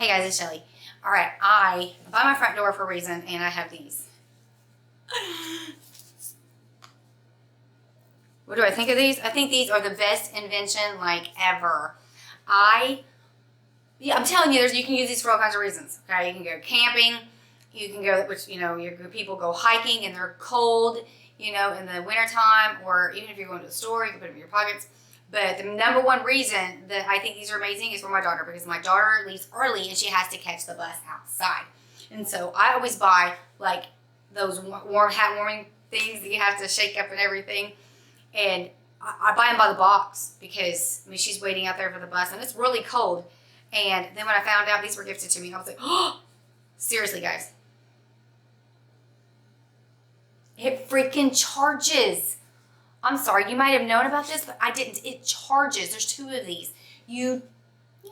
Hey guys, it's Shelly. All right, I buy my front door for a reason, and I have these. What do I think of these? I think these are the best invention like ever. I'm telling you, you can use these for all kinds of reasons. Okay, you can go camping. You can go, your people go hiking and they're cold, in the wintertime, or even if you're going to the store, you can put them in your pockets. But the number one reason that I think these are amazing is for my daughter, because my daughter leaves early and she has to catch the bus outside. And so I always buy like those warm hat warming things that you have to shake up and everything. And I buy them by the box because she's waiting out there for the bus and it's really cold. And then when I found out these were gifted to me, I was like, oh, seriously guys. It freaking charges. I'm sorry, you might have known about this, but I didn't. It charges. There's 2 of these. You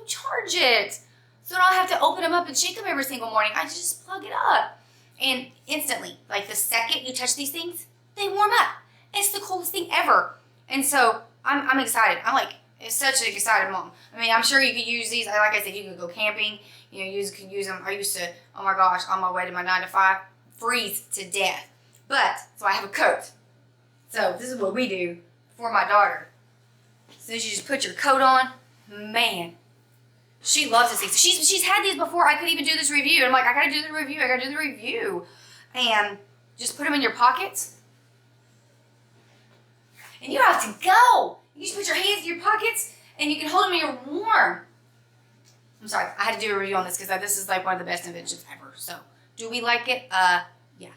charge it. So I don't have to open them up and shake them every single morning. I just plug it up. And instantly, like the second you touch these things, they warm up. It's the coolest thing ever. And so I'm excited. It's such an excited mom. I mean, I'm sure you could use these. Like I said, you could go camping. You could use them. I used to, oh my gosh, on my way to my 9 to 5, freeze to death. So I have a coat. So this is what we do for my daughter. So you just put your coat on. Man, she loves this thing. She's had these before I could even do this review. I'm like, I gotta do the review. And just put them in your pockets. And you don't have to go. You just put your hands in your pockets and you can hold them and you're warm. I'm sorry, I had to do a review on this because this is like one of the best inventions ever. So do we like it? Yeah.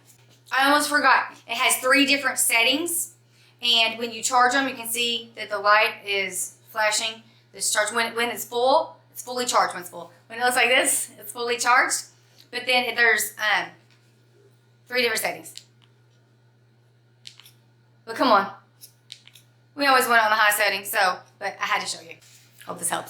I almost forgot. It has 3 different settings, and when you charge them, you can see that the light is flashing. This charge when it's full, it's fully charged when it's full. When it looks like this, it's fully charged. But then there's 3 different settings. But come on, we always went on the high setting, but I had to show you. Hope this helps.